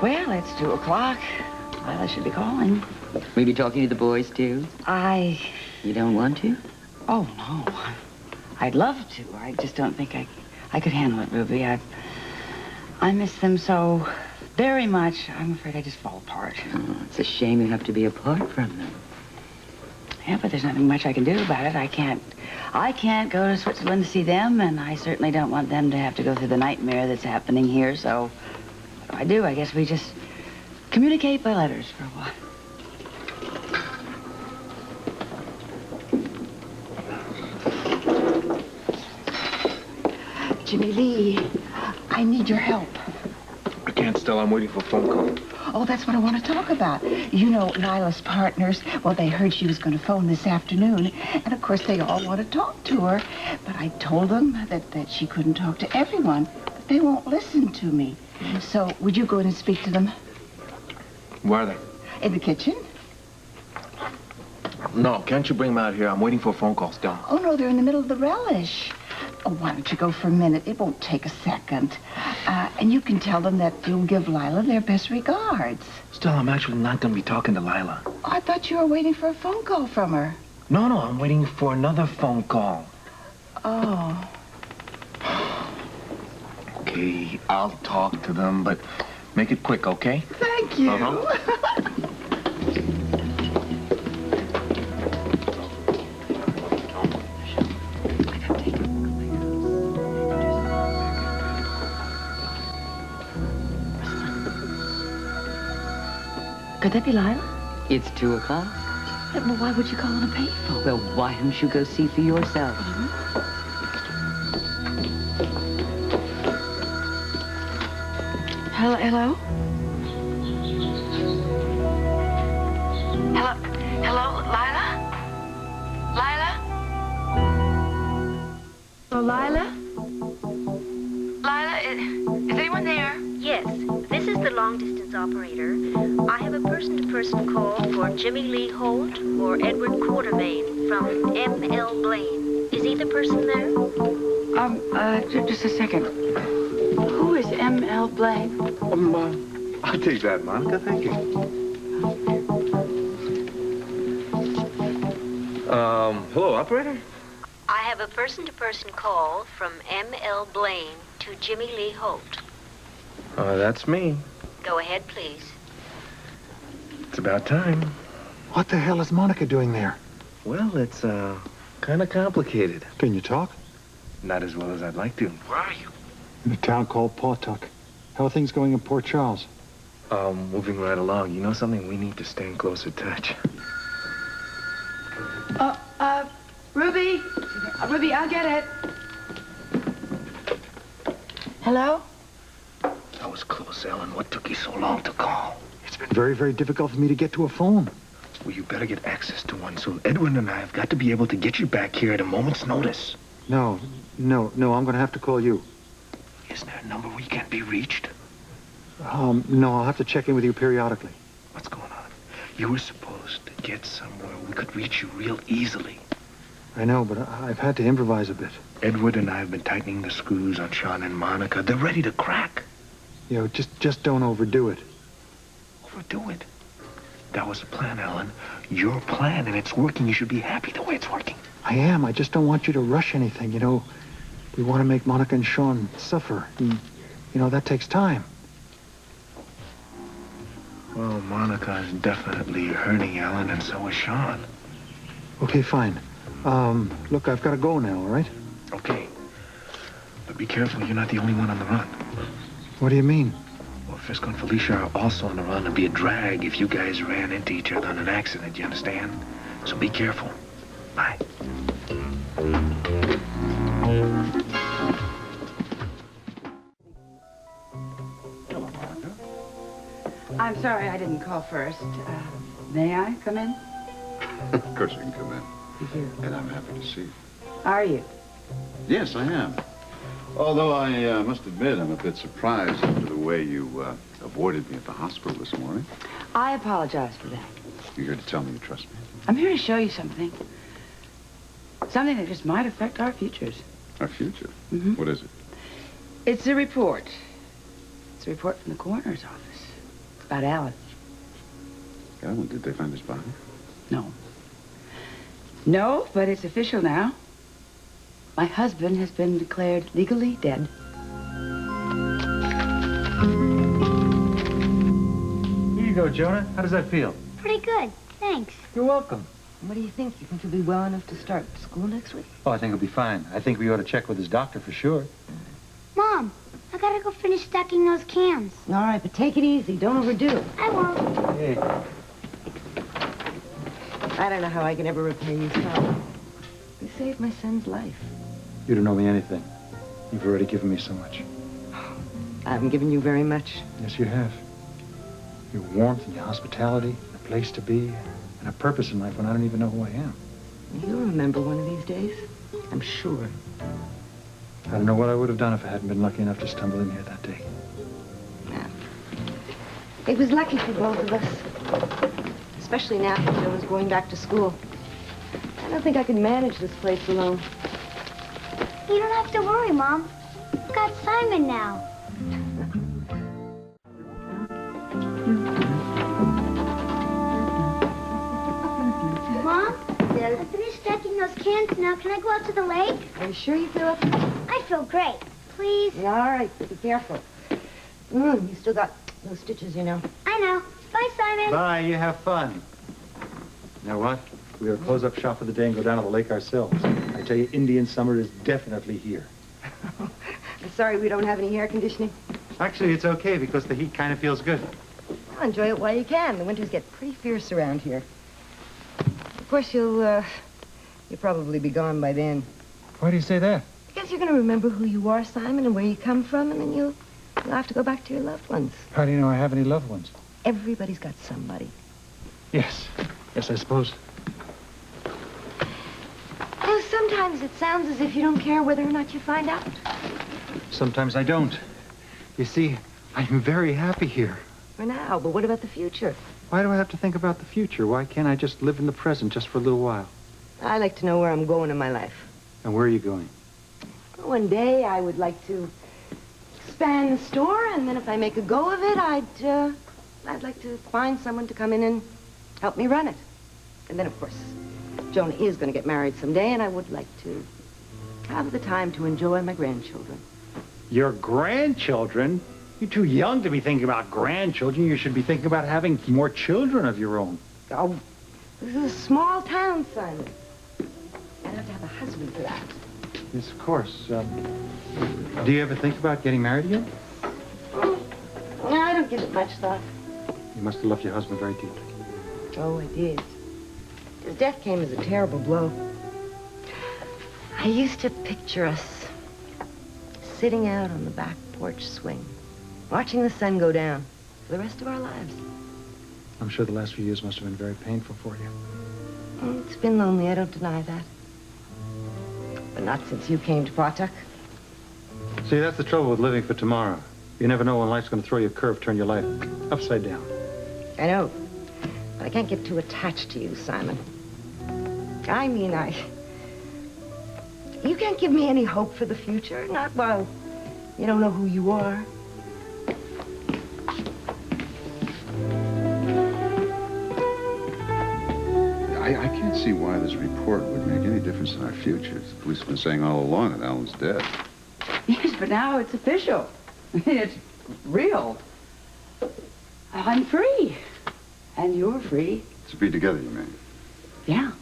Well, it's 2 o'clock. Lila should be calling. We be talking to the boys, too? You don't want to? Oh, no. I'd love to. I just don't think I could handle it, Ruby. I miss them so very much. I'm afraid I just fall apart. Oh, it's a shame you have to be apart from them. Yeah, but there's nothing much I can do about it. I can't go to Switzerland to see them, and I certainly don't want them to have to go through the nightmare that's happening here, so what do I do? I guess we just communicate by letters for a while. Jimmy Lee, I need your help. I can't, Stella. I'm waiting for a phone call. Oh, that's what I want to talk about. You know, Lila's partners, well, they heard she was going to phone this afternoon, and of course they all want to talk to her. But I told them that she couldn't talk to everyone, but they won't listen to me. So, would you go in and speak to them? Where are they? In the kitchen? No, can't you bring them out here? I'm waiting for a phone call, Stella. Oh, no, they're in the middle of the relish. Oh, why don't you go for a minute? It won't take a second. And you can tell them that you'll give Lila their best regards. Stella, I'm actually not going to be talking to Lila. Oh, I thought you were waiting for a phone call from her. No, I'm waiting for another phone call. Oh. Okay, I'll talk to them, but make it quick, okay? Thank you. Could that be Lila? It's 2 o'clock. Well, why would you call on a payphone? Well, why don't you go see for yourself? Hello? Hello? Hello, Lila? Lila? Oh, Lila? Lila, is anyone there? Yes, this is the long-distance operator. I have a person-to-person call for Jimmy Lee Holt or Edward Quartermain from M.L. Blaine. Is either person there? Just a second. Who is M.L. Blaine? I'll take that, Monica. Thank you. Hello, operator? I have a person-to-person call from M.L. Blaine to Jimmy Lee Holt. That's me. Go ahead, please. It's about time. What the hell is Monica doing there? Well, it's, kind of complicated. Can you talk? Not as well as I'd like to. Where are you? In a town called Pawtuck. How are things going in Port Charles? Moving right along. You know something? We need to stay in closer touch. Ruby? Ruby, I'll get it. Hello? That was close, Ellen. What took you so long to call? It's been very, very difficult for me to get to a phone. Well, you better get access to one, so Edwin and I have got to be able to get you back here at a moment's notice. No, I'm going to have to call you. Isn't there a number we can't be reached? No, I'll have to check in with you periodically. What's going on? You were supposed to get somewhere we could reach you real easily. I know, but I've had to improvise a bit. Edward and I have been tightening the screws on Sean and Monica. They're ready to crack. You know, just don't overdo it. Overdo it? That was the plan, Ellen. Your plan, and it's working. You should be happy the way it's working. I am. I just don't want you to rush anything, you know. We want to make Monica and Sean suffer. And, you know, that takes time. Well, Monica is definitely hurting, Ellen, and so is Sean. Okay, fine. Look, I've got to go now, all right? Okay. But be careful, you're not the only one on the run. What do you mean? Well, Frisco and Felicia are also on the run. It'd be a drag if you guys ran into each other in an accident, you understand? So be careful. Bye. I'm sorry I didn't call first. May I come in? Of course you can come in. Thank you. And I'm happy to see you. Are you? Yes, I am. Although I must admit I'm a bit surprised after the way you avoided me at the hospital this morning. I apologize for that. You're here to tell me you trust me. I'm here to show you something. Something that just might affect our futures. Our future? Mm-hmm. What is it? It's a report. It's a report from the coroner's office. About Alan. Yeah, well, did they find his body? No. No, but it's official now. My husband has been declared legally dead. Here you go, Jonah. How does that feel? Pretty good, thanks. You're welcome. What do you think? You think you'll be well enough to start school next week? Oh, I think he'll be fine. I think we ought to check with his doctor for sure. Mom, I gotta go finish stacking those cans. All right, but take it easy. Don't overdo it. I won't. Hey. I don't know how I can ever repay you, son. You saved my son's life. You don't owe me anything. You've already given me so much. I haven't given you very much. Yes, you have. Your warmth and your hospitality, a place to be, and a purpose in life when I don't even know who I am. You'll remember one of these days, I'm sure. I don't know what I would have done if I hadn't been lucky enough to stumble in here that day. Yeah. It was lucky for both of us. Especially now that Joe was going back to school. I don't think I can manage this place alone. You don't have to worry, Mom. I've got Simon now. Mom? Yes? I finished stacking those cans now. Can I go out to the lake? Are you sure you feel up to it? I feel great. Please? Yeah, all right, but be careful. You still got those stitches, you know. I know. Bye, Simon. Bye, you have fun. You know what? We ought to close up shop for the day and go down to the lake ourselves. I tell you, Indian summer is definitely here. I'm sorry we don't have any air conditioning. Actually, it's okay because the heat kind of feels good. Well, enjoy it while you can. The winters get pretty fierce around here. Of course, you'll probably be gone by then. Why do you say that? Because you're going to remember who you are, Simon, and where you come from, and then you'll have to go back to your loved ones. How do you know I have any loved ones? Everybody's got somebody. Yes. Yes, I suppose. Though sometimes it sounds as if you don't care whether or not you find out. Sometimes I don't. You see, I'm very happy here. For now, but what about the future? Why do I have to think about the future? Why can't I just live in the present just for a little while? I like to know where I'm going in my life. And where are you going? One day I would like to expand the store, and then if I make a go of it, I'd like to find someone to come in and help me run it. And then, of course, Jonah is going to get married someday, and I would like to have the time to enjoy my grandchildren. Your grandchildren? You're too young to be thinking about grandchildren. You should be thinking about having more children of your own. Oh, this is a small town, son. I'd have to have a husband for that. Yes, of course. Do you ever think about getting married again? No, I don't give it much thought. You must have loved your husband very deeply. Oh, I did. His death came as a terrible blow. I used to picture us sitting out on the back porch swing, watching the sun go down for the rest of our lives. I'm sure the last few years must have been very painful for you. It's been lonely, I don't deny that. But not since you came to Pawtuck. See, that's the trouble with living for tomorrow. You never know when life's going to throw you a curve, turn your life upside down. I know. But I can't get too attached to you, Simon. I mean, you can't give me any hope for the future. Not while you don't know who you are. I can't see why this report would make any difference in our futures. The police have been saying all along that Alan's dead. Yes, but now it's official. It's real. I'm free. And you're free. To be together, you mean? Yeah.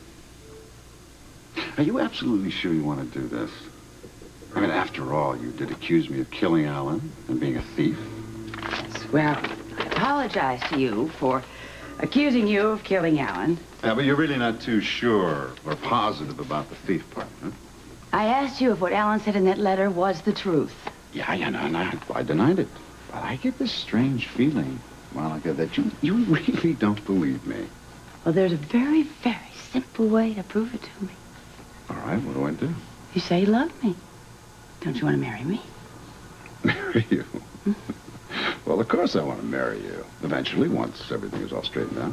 Are you absolutely sure you want to do this? I mean, after all, you did accuse me of killing Alan and being a thief. Yes, well, I apologize to you for accusing you of killing Alan. Yeah, but you're really not too sure or positive about the thief part, huh? I asked you if what Alan said in that letter was the truth. Yeah, no, I denied it. But I get this strange feeling, Monica, that you really don't believe me. Well, there's a very, very simple way to prove it to me. All right, what do I do? You say you love me. Don't you want to marry me? Marry you? Well, of course I want to marry you. Eventually, once everything is all straightened out.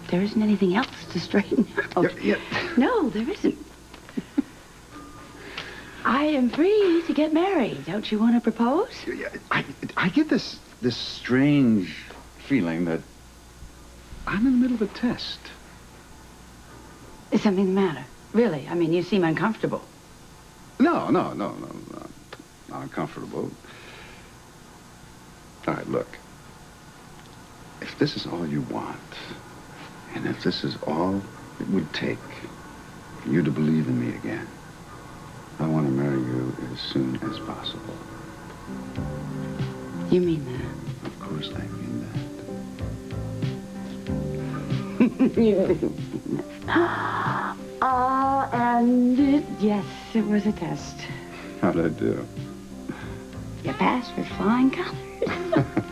There isn't anything else to straighten out. Yeah. No, there isn't. I am free to get married. Don't you want to propose? I get this this strange feeling that I'm in the middle of a test. Is something the matter? Really? I mean, you seem uncomfortable. No. Not uncomfortable. All right, look. If this is all you want, and if this is all it would take for you to believe in me again, I want to marry you as soon as possible. You mean that? Of course I mean that. Oh, and yes, it was a test. How'd I do? You passed with flying colors.